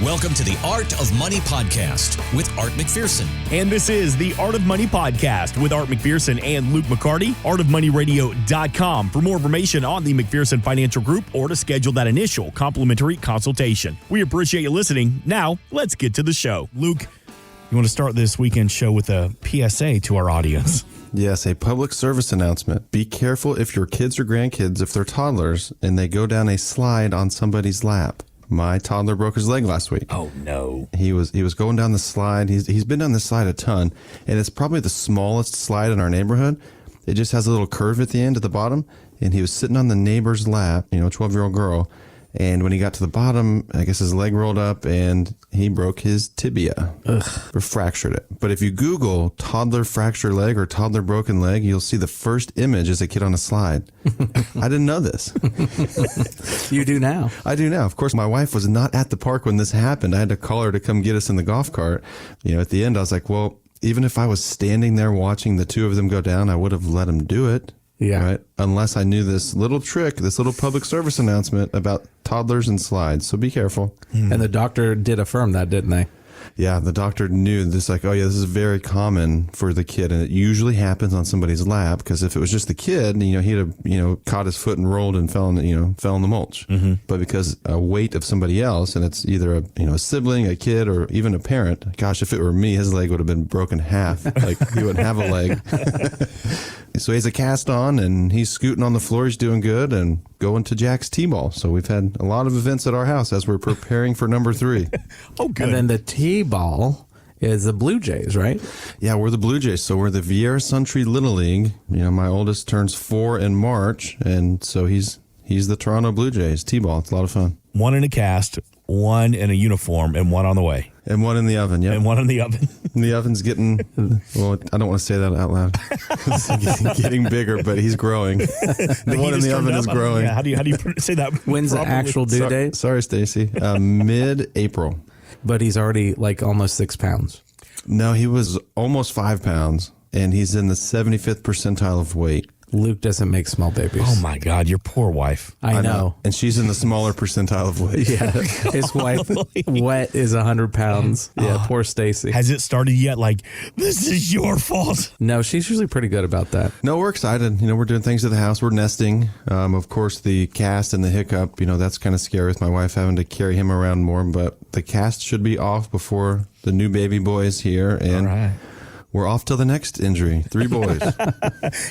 Welcome to the Art of Money Podcast with Art McPherson. And this is the Art of Money Podcast with Art McPherson and Luke McCarty, artofmoneyradio.com for more information on the McPherson Financial Group or to schedule that initial complimentary consultation. We appreciate you listening. Now, let's get to the show. Luke, you want to start this weekend show with a PSA to our audience? Yes, a public service announcement. Be careful if your kids or grandkids, if they're toddlers, and they go down a slide on somebody's lap. My toddler broke his leg last week. Oh, no. He was going down the slide. He's been down the slide a ton, and it's probably the smallest slide in our neighborhood. It just has a little curve at the end at the bottom, and he was sitting on the neighbor's lap, 12-year-old girl, and when he got to the bottom, I guess his leg rolled up, and he broke his tibia. Or fractured it. But if you Google toddler fractured leg or toddler broken leg, you'll see the first image is a kid on a slide. I didn't know this. You do now. I do now. Of course, my wife was not at the park when this happened. I had to call her to come get us in the golf cart. At the end, I was like, well, even if I was standing there watching the two of them go down, I would have let them do it. Yeah. Right. Unless I knew this little trick, this little public service announcement about toddlers and slides. So be careful. And the doctor did affirm that, didn't they? Yeah. The doctor knew this, this is very common for the kid. And it usually happens on somebody's lap, because if it was just the kid, he'd have, caught his foot and rolled and fell in the mulch. Mm-hmm. But because a weight of somebody else, and it's either a sibling, a kid, or even a parent, gosh, if it were me, his leg would have been broken half. Like he wouldn't have a leg. So he has a cast on, and he's scooting on the floor. He's doing good and going to Jack's T-ball. So we've had a lot of events at our house as we're preparing for number 3. Oh, good. And then the T-ball is the Blue Jays, right? Yeah, we're the Blue Jays. So we're the Vieira Suntree Little League. My oldest turns 4 in March, and so he's the Toronto Blue Jays T-ball. It's a lot of fun. One in a cast, one in a uniform, and one on the way. And one in the oven, yeah. And one in the oven. And the oven's getting, well, I don't want to say that out loud. It's getting bigger, but he's growing. The one in the oven is growing. Yeah, how do you say that? When's the actual due date? Sorry, Stacy. Mid-April. But he's already almost 6 pounds. No, he was almost 5 pounds, and he's in the 75th percentile of weight. Luke doesn't make small babies. Oh, my God. Your poor wife. I know. And she's in the smaller percentile of weight. Yeah. His wife, wet, is 100 pounds. Yeah, poor Stacy. Has it started yet? This is your fault. No, she's usually pretty good about that. No, we're excited. We're doing things at the house. We're nesting. Of course, the cast and the hiccup, that's kind of scary with my wife having to carry him around more. But the cast should be off before the new baby boy is here. And all right. We're off till the next injury. 3 boys.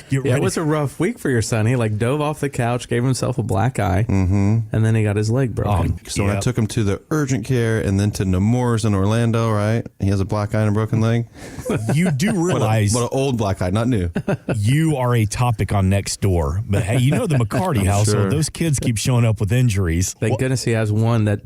It was a rough week for your son. He dove off the couch, gave himself a black eye, and then he got his leg broken. So I took him to the urgent care and then to Nemours in Orlando, right? He has a black eye and a broken leg. You do realize... But an old black eye, not new. You are a topic on Next Door. But hey, the McCarty household, sure. Those kids keep showing up with injuries. Thank goodness he has one that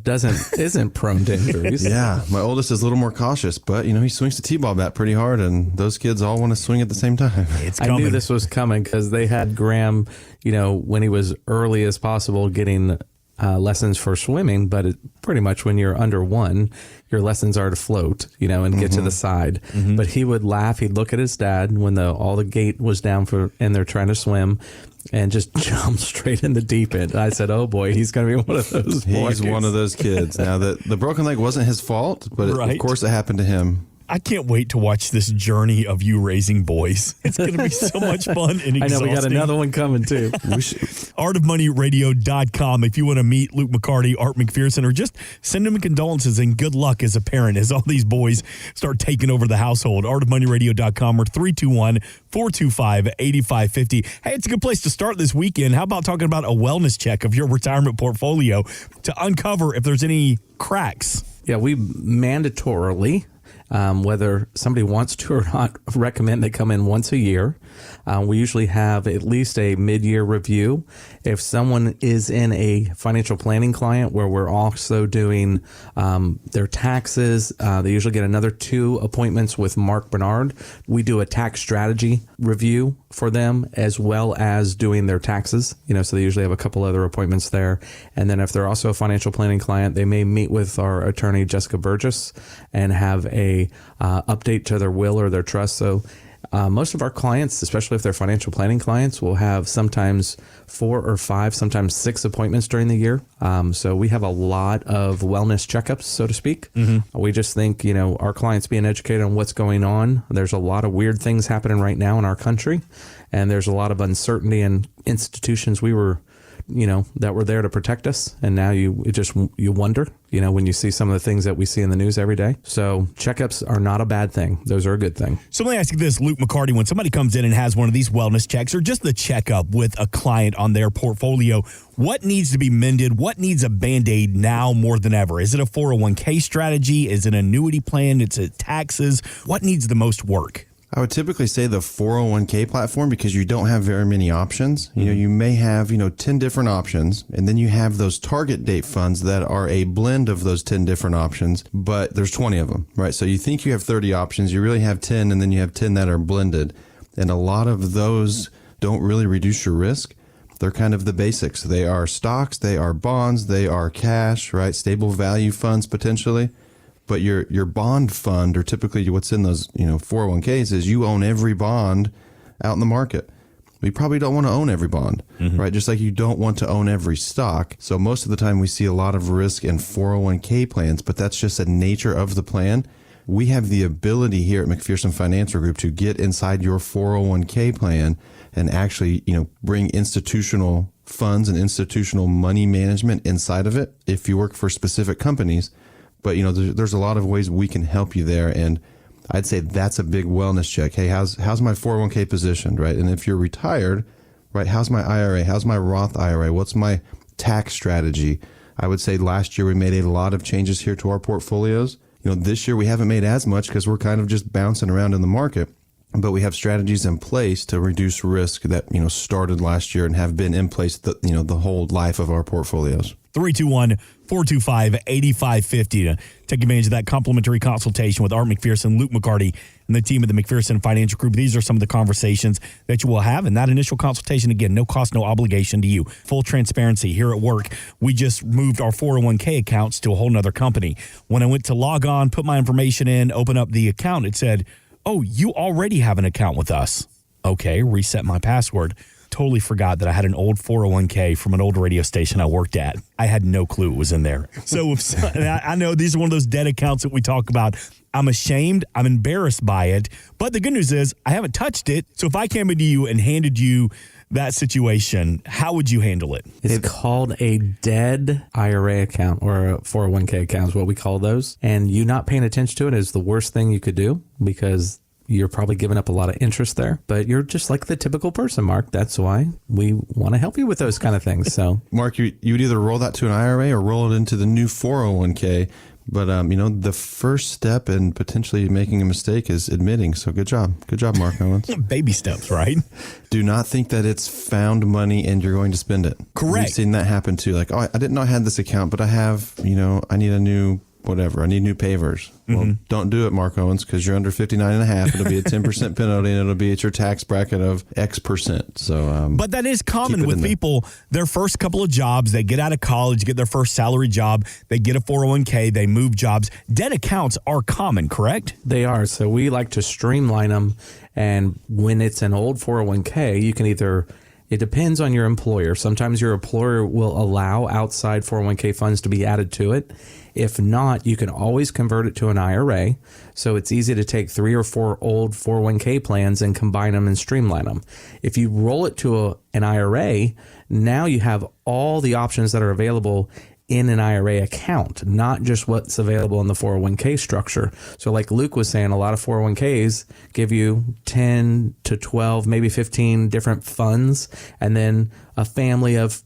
isn't prone to injuries. Yeah, my oldest is a little more cautious, but, he swings the T-ball bat pretty hard, and those kids all want to swing at the same time. I knew this was coming because they had Graham, when he was early as possible getting lessons for swimming, but pretty much when you're under 1, your lessons are to float, and get to the side. Mm-hmm. But he would laugh. He'd look at his dad when all the gate was down and they're trying to swim, and just jump straight in the deep end. I said, oh boy, he's going to be one of those boys. He's one of those kids. Now, the broken leg wasn't his fault, but of course it happened to him. I can't wait to watch this journey of you raising boys. It's going to be so much fun and exhausting. I know, we got another one coming too. Artofmoneyradio.com if you want to meet Luke McCarty, Art McPherson, or just send him condolences and good luck as a parent as all these boys start taking over the household. Artofmoneyradio.com or 321-425-8550. Hey, it's a good place to start this weekend. How about talking about a wellness check of your retirement portfolio to uncover if there's any cracks? Yeah, we mandatorily, whether somebody wants to or not, recommend they come in once a year. We usually have at least a mid-year review. If someone is in a financial planning client where we're also doing their taxes, they usually get another 2 appointments with Mark Bernard. We do a tax strategy review for them as well as doing their taxes. So they usually have a couple other appointments there. And then if they're also a financial planning client, they may meet with our attorney, Jessica Burgess, and have a update to their will or their trust. So Most of our clients, especially if they're financial planning clients, will have sometimes 4 or 5, sometimes 6 appointments during the year. So we have a lot of wellness checkups, so to speak. We just think, our clients being educated on what's going on. There's a lot of weird things happening right now in our country, and there's a lot of uncertainty in institutions that were there to protect us. And now you wonder, when you see some of the things that we see in the news every day. So checkups are not a bad thing. Those are a good thing. So let me ask you this, Luke McCarty, when somebody comes in and has one of these wellness checks or just the checkup with a client on their portfolio, what needs to be mended? What needs a Band-Aid now more than ever? Is it a 401k strategy? Is it an annuity plan? Is it taxes? What needs the most work? I would typically say the 401k platform, because you don't have very many options. You may have, 10 different options, and then you have those target date funds that are a blend of those 10 different options, but there's 20 of them, right? So you think you have 30 options, you really have 10, and then you have 10 that are blended. And a lot of those don't really reduce your risk. They're kind of the basics. They are stocks, they are bonds, they are cash, right? Stable value funds potentially. But your bond fund, or typically what's in those 401ks, is you own every bond out in the market. We probably don't want to own every bond, right? Just like you don't want to own every stock. So most of the time we see a lot of risk in 401k plans, but that's just the nature of the plan. We have the ability here at McPherson Financial Group to get inside your 401k plan and actually bring institutional funds and institutional money management inside of it if you work for specific companies. But, there's a lot of ways we can help you there. And I'd say that's a big wellness check. Hey, how's my 401k positioned, right? And if you're retired, right, how's my IRA? How's my Roth IRA? What's my tax strategy? I would say last year we made a lot of changes here to our portfolios. This year we haven't made as much because we're kind of just bouncing around in the market. But we have strategies in place to reduce risk that, started last year and have been in place the whole life of our portfolios. 321-425-8550 to take advantage of that complimentary consultation with Art McPherson, Luke McCarty, and the team of the McPherson Financial Group. These are some of the conversations that you will have in that initial consultation. Again, no cost, no obligation to you. Full transparency here at work. We just moved our 401k accounts to a whole nother company. When I went to log on, put my information in, open up the account, it said, "Oh, you already have an account with us." Okay, reset my password. Totally forgot that I had an old 401k from an old radio station I worked at. I had no clue it was in there. So I know these are one of those dead accounts that we talk about. I'm ashamed. I'm embarrassed by it. But the good news is I haven't touched it. So if I came into you and handed you that situation, how would you handle it? It's called a dead IRA account or a 401k account is what we call those. And you not paying attention to it is the worst thing you could do because you're probably giving up a lot of interest there, but you're just like the typical person, Mark. That's why we want to help you with those kind of things. So, Mark, you would either roll that to an IRA or roll it into the new 401k. But, the first step in potentially making a mistake is admitting. So good job. Good job, Mark Owens. Baby steps, right? Do not think that it's found money and you're going to spend it. Correct. We've seen that happen too. Like, I didn't know I had this account, but I have, I need a new whatever. I need new pavers. Well, don't do it, Mark Owens, because you're under 59 and a half. It'll be a 10% penalty, and it'll be at your tax bracket of X percent. So, but that is common with people. Their first couple of jobs, they get out of college, get their first salary job, they get a 401k, they move jobs. Dead accounts are common, correct? They are. So we like to streamline them. And when it's an old 401k, you can either... It depends on your employer. Sometimes your employer will allow outside 401k funds to be added to it. If not, you can always convert it to an IRA. So it's easy to take 3 or 4 old 401k plans and combine them and streamline them. If you roll it to an IRA, now you have all the options that are available in an IRA account, not just what's available in the 401k structure. So like Luke was saying, a lot of 401ks give you 10 to 12, maybe 15 different funds, and then a family of,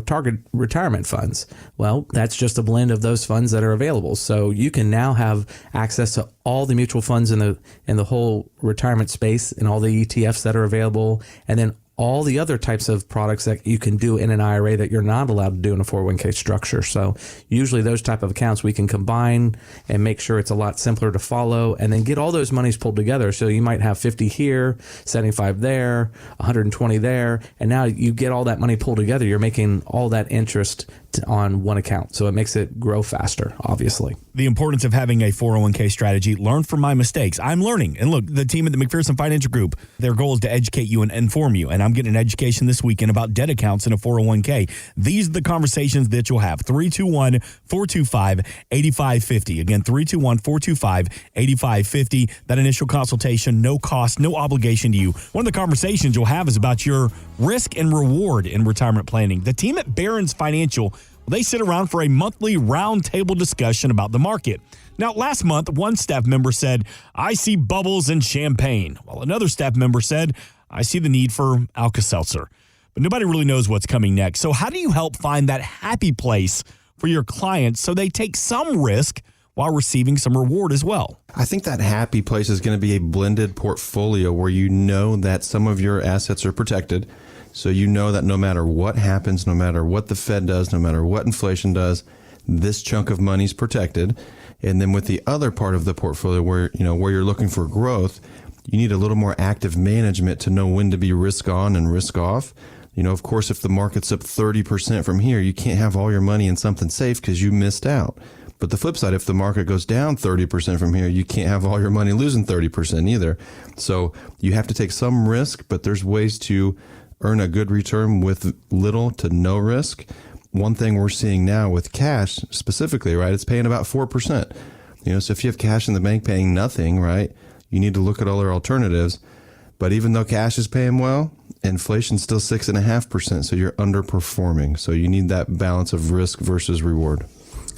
target retirement funds. Well, that's just a blend of those funds that are available. So you can now have access to all the mutual funds in the whole retirement space and all the ETFs that are available, and then all the other types of products that you can do in an IRA that you're not allowed to do in a 401k structure. So usually those type of accounts we can combine and make sure it's a lot simpler to follow and then get all those monies pulled together. So you might have 50 here, 75 there, 120 there, and now you get all that money pulled together. You're making all that interest on one account. So it makes it grow faster, obviously. The importance of having a 401k strategy. Learn from my mistakes. I'm learning. And look, the team at the McPherson Financial Group, their goal is to educate you and inform you. And I'm getting an education this weekend about debt accounts in a 401k. These are the conversations that you'll have. 321-425-8550. Again, 321-425-8550. That initial consultation, no cost, no obligation to you. One of the conversations you'll have is about your risk and reward in retirement planning. The team at Barron's Financial, they sit around for a monthly roundtable discussion about the market. Now, last month, one staff member said, I see bubbles and champagne, while another staff member said, I see the need for Alka-Seltzer. But nobody really knows what's coming next. So how do you help find that happy place for your clients so they take some risk while receiving some reward as well? I think that happy place is going to be a blended portfolio where you know that some of your assets are protected. So you know that no matter what happens, no matter what the Fed does, no matter what inflation does, this chunk of money is protected. And then with the other part of the portfolio where you're looking for growth, you need a little more active management to know when to be risk on and risk off. Of course, if the market's up 30% from here, you can't have all your money in something safe because you missed out. But the flip side, if the market goes down 30% from here, you can't have all your money losing 30% either. So you have to take some risk, but there's ways to earn a good return with little to no risk. One thing we're seeing now with cash specifically, right, it's paying about 4%. So if you have cash in the bank paying nothing, right, you need to look at other alternatives. But even though cash is paying well, inflation's still 6.5%, so you're underperforming. So you need that balance of risk versus reward.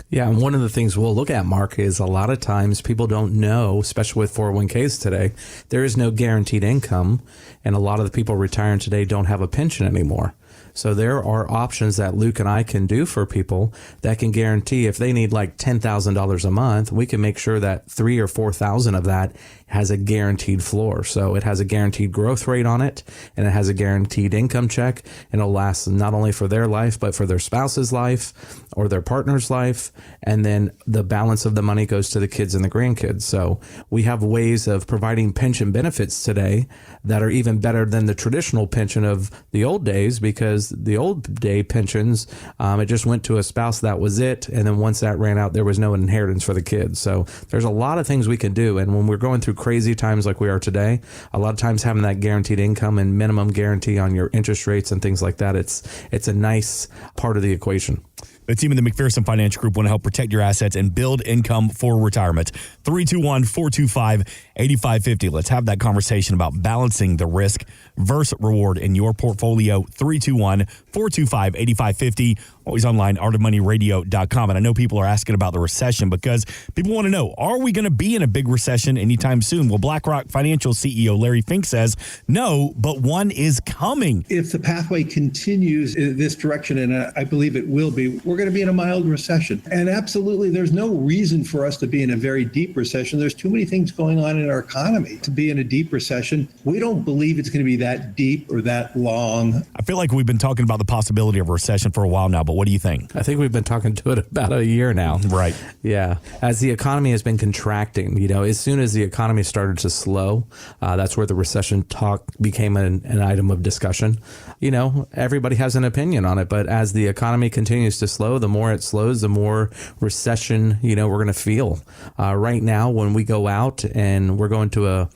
Yeah, and one of the things we'll look at, Mark, is a lot of times people don't know, especially with 401ks today, there is no guaranteed income, and a lot of the people retiring today don't have a pension anymore. So there are options that Luke and I can do for people that can guarantee if they need like $10,000 a month, we can make sure that $3,000 or $4,000 of that has a guaranteed floor. So it has a guaranteed growth rate on it, and it has a guaranteed income check, and it'll last not only for their life, but for their spouse's life or their partner's life. And then the balance of the money goes to the kids and the grandkids. So we have ways of providing pension benefits today that are even better than the traditional pension of the old days, because the old day pensions, it just went to a spouse, that was it. And then once that ran out, there was no inheritance for the kids. So there's a lot of things we can do. And when we're going through crazy times like we are today, a lot of times having that guaranteed income and minimum guarantee on your interest rates and things like that, it's a nice part of the equation. The team in the McPherson Financial Group want to help protect your assets and build income for retirement. 321-425-8550. Let's have that conversation about balancing the risk versus reward in your portfolio. 321-425-8550. Always online, artofmoneyradio.com. And I know people are asking about the recession because people want to know, are we going to be in a big recession anytime soon? Well, BlackRock Financial CEO Larry Fink says no, but one is coming. If the pathway continues in this direction, and I believe it will be, we're going to be in a mild recession. And absolutely, there's no reason for us to be in a very deep recession. There's too many things going on in our economy to be in a deep recession. We don't believe it's going to be that deep or that long. I feel like we've been talking about the possibility of a recession for a while now, but what do you think? I think we've been talking to it about a year now. Right. Yeah. As the economy has been contracting, as soon as the economy started to slow, that's where the recession talk became an item of discussion. Everybody has an opinion on it, but as the economy continues to slow, the more it slows, the more recession, we're going to feel. Right now, when we go out and we're going to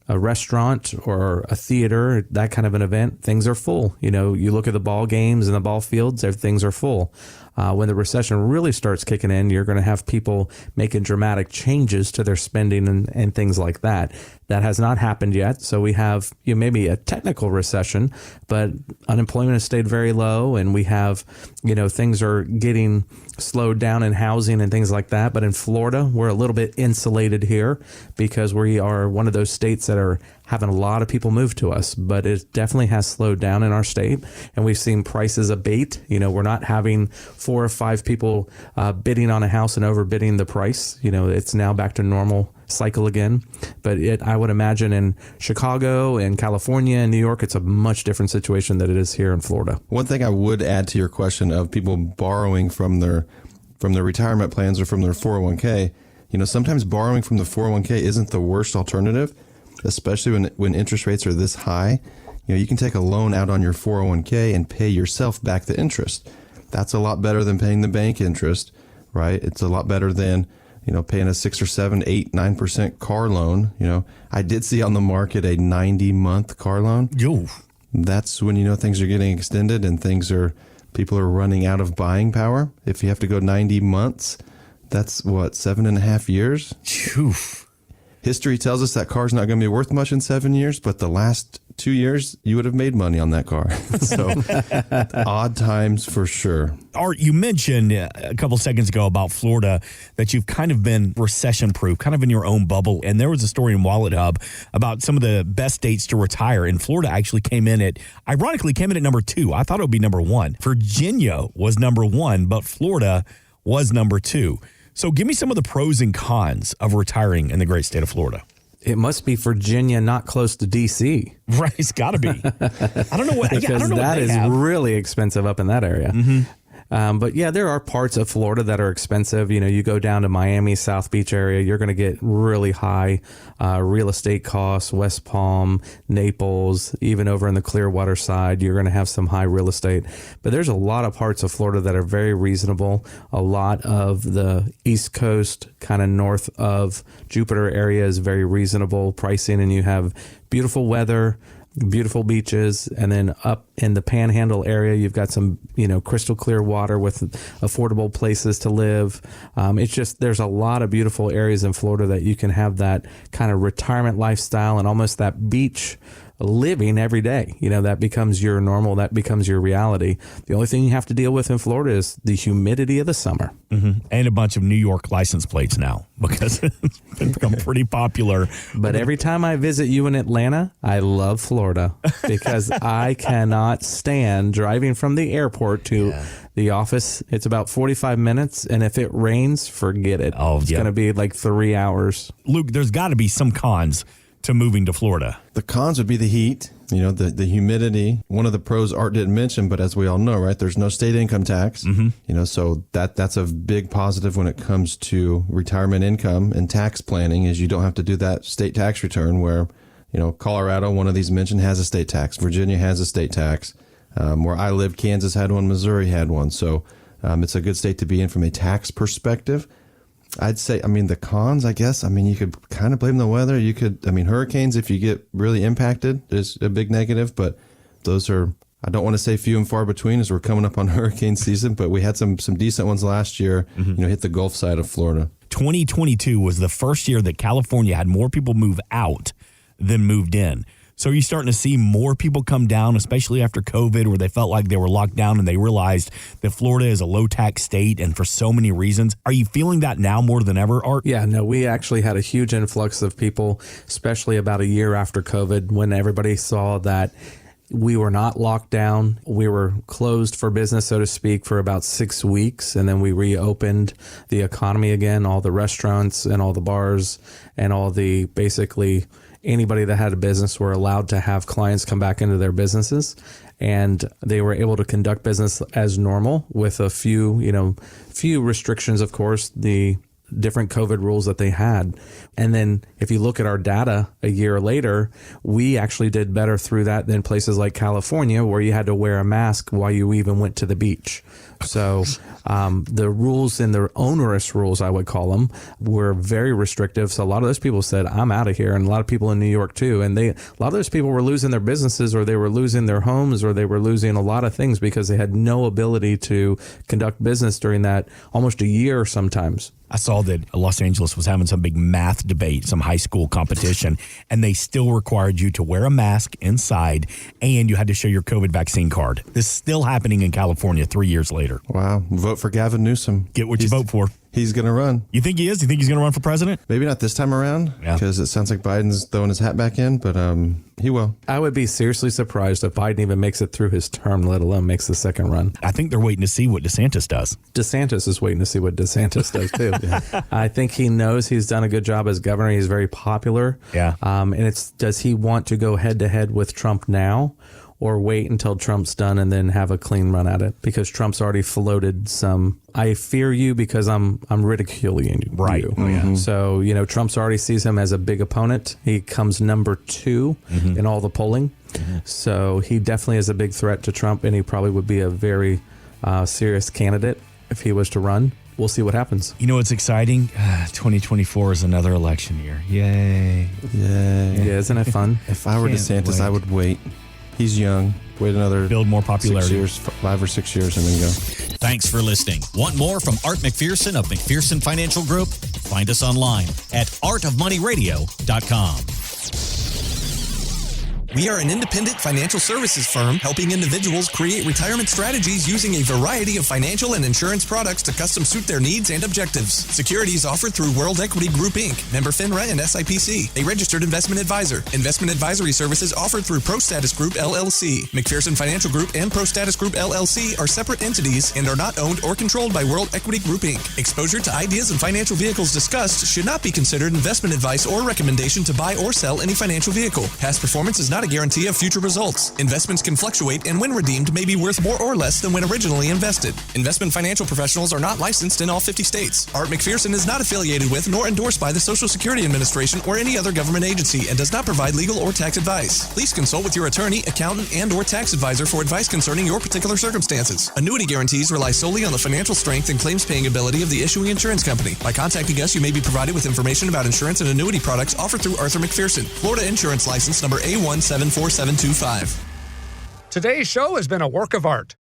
a restaurant or a theater, that kind of an event, things are full. You look at the ball games and the ball fields, things are full. When the recession really starts kicking in, you're going to have people making dramatic changes to their spending and things like that. That has not happened yet. So we have maybe a technical recession, but unemployment has stayed very low, and we have, things are getting slowed down in housing and things like that. But in Florida, we're a little bit insulated here because we are one of those states that are having a lot of people move to us, but it definitely has slowed down in our state, and we've seen prices abate. We're not having 4 or 5 people bidding on a house and overbidding the price. It's now back to normal cycle again. But I would imagine in Chicago and California and New York, it's a much different situation than it is here in Florida. One thing I would add to your question of people borrowing from their retirement plans or from their 401k, sometimes borrowing from the 401k isn't the worst alternative, especially when interest rates are this high. You can take a loan out on your 401k and pay yourself back the interest. That's a lot better than paying the bank interest, right? It's a lot better than, paying a 6 or 7, 8, 9% car loan. I did see on the market a 90-month car loan. Yo. That's when, things are getting extended and people are running out of buying power. If you have to go 90 months, that's 7.5 years? Oof. History tells us that car's not going to be worth much in 7 years, but the last 2 years, you would have made money on that car. So odd times for sure. Art, you mentioned a couple seconds ago about Florida that you've kind of been recession-proof, kind of in your own bubble. And there was a story in Wallet Hub about some of the best states to retire. And Florida actually ironically came in at number 2. I thought it would be number 1. Virginia was number 1, but Florida was number 2. So give me some of the pros and cons of retiring in the great state of Florida. It must be Virginia, not close to D.C. Right, it's got to be. I don't know what. Because I don't know that what is have. really expensive up in that area. Mm-hmm. But yeah, there are parts of Florida that are expensive. You go down to Miami, South Beach area, you're going to get really high real estate costs. West Palm, Naples, even over in the Clearwater side, you're going to have some high real estate. But there's a lot of parts of Florida that are very reasonable. A lot of the East Coast, kind of north of Jupiter area, is very reasonable pricing, and you have beautiful weather, beautiful beaches, and then up in the Panhandle area, you've got some, crystal clear water with affordable places to live. It's just, there's a lot of beautiful areas in Florida that you can have that kind of retirement lifestyle and almost that beach living every day. That becomes your normal, that becomes your reality. The only thing you have to deal with in Florida is the humidity of the summer. Mm-hmm. And a bunch of New York license plates now, because it's become pretty popular. But every time I visit you in Atlanta, I love Florida because I cannot stand driving from the airport to the office. It's about 45 minutes. And if it rains, forget it. It's going to be like 3 hours. Luke, there's got to be some cons to moving to Florida. The cons would be the heat, the humidity. One of the pros Art didn't mention, but as we all know, right, there's no state income tax. Mm-hmm. So that's a big positive when it comes to retirement income and tax planning, is you don't have to do that state tax return where, Colorado, one of these mentioned, has a state tax. Virginia has a state tax. Where I lived, Kansas had one, Missouri had one. So it's a good state to be in from a tax perspective. I'd say, the cons, I guess, you could kind of blame the weather. You could, hurricanes, if you get really impacted, is a big negative, but those are, I don't want to say few and far between as we're coming up on hurricane season, but we had some decent ones last year, hit the Gulf side of Florida. 2022 was the first year that California had more people move out than moved in. So you're starting to see more people come down, especially after COVID, where they felt like they were locked down and they realized that Florida is a low-tax state and for so many reasons. Are you feeling that now more than ever, Art? Yeah, no, we actually had a huge influx of people, especially about a year after COVID, when everybody saw that we were not locked down. We were closed for business, so to speak, for about 6 weeks. And then we reopened the economy again, all the restaurants and all the bars and all the basically anybody that had a business were allowed to have clients come back into their businesses, and they were able to conduct business as normal with a few restrictions, of course, the different COVID rules that they had. And then if you look at our data a year later, we actually did better through that than places like California, where you had to wear a mask while you even went to the beach. So the rules, and the onerous rules, I would call them, were very restrictive. So a lot of those people said, I'm out of here. And a lot of people in New York too. And a lot of those people were losing their businesses, or they were losing their homes, or they were losing a lot of things because they had no ability to conduct business during that almost a year sometimes. I saw that Los Angeles was having some big math debate, some high school competition, and they still required you to wear a mask inside, and you had to show your COVID vaccine card. This is still happening in California 3 years later. Wow. Vote for Gavin Newsom. Get what you vote for. He's going to run. You think he is? You think he's going to run for president? Maybe not this time around, because it sounds like Biden's throwing his hat back in, but he will. I would be seriously surprised if Biden even makes it through his term, let alone makes the second run. I think they're waiting to see what DeSantis does. DeSantis is waiting to see what DeSantis does, too. I think he knows he's done a good job as governor. He's very popular. Yeah. And does he want to go head-to-head with Trump now, or wait until Trump's done and then have a clean run at it? Because Trump's already floated some, I fear you because I'm ridiculing you. Right. Mm-hmm. So, Trump's already sees him as a big opponent. He comes number 2 in all the polling. Mm-hmm. So he definitely is a big threat to Trump, and he probably would be a very serious candidate if he was to run. We'll see what happens. You know what's exciting? 2024 is another election year. Yay. Yeah. Yeah, isn't it fun? If I were Can't DeSantis, wait. I would wait. He's young. Wait another Build more popularity. 6 years, 5 or 6 years, and then go. Thanks for listening. Want more from Art McPherson of McPherson Financial Group? Find us online at artofmoneyradio.com. We are an independent financial services firm helping individuals create retirement strategies using a variety of financial and insurance products to custom suit their needs and objectives. Securities offered through World Equity Group, Inc., member FINRA and SIPC, a registered investment advisor. Investment advisory services offered through ProStatus Group, LLC. McPherson Financial Group and ProStatus Group, LLC are separate entities and are not owned or controlled by World Equity Group, Inc. Exposure to ideas and financial vehicles discussed should not be considered investment advice or recommendation to buy or sell any financial vehicle. Past performance is not a guarantee of future results. Investments can fluctuate and when redeemed may be worth more or less than when originally invested. Investment financial professionals are not licensed in all 50 states. Art McPherson is not affiliated with nor endorsed by the Social Security Administration or any other government agency and does not provide legal or tax advice. Please consult with your attorney, accountant, and or tax advisor for advice concerning your particular circumstances. Annuity guarantees rely solely on the financial strength and claims paying ability of the issuing insurance company. By contacting us, you may be provided with information about insurance and annuity products offered through Arthur McPherson. Florida Insurance License number A174725. Today's show has been a work of art.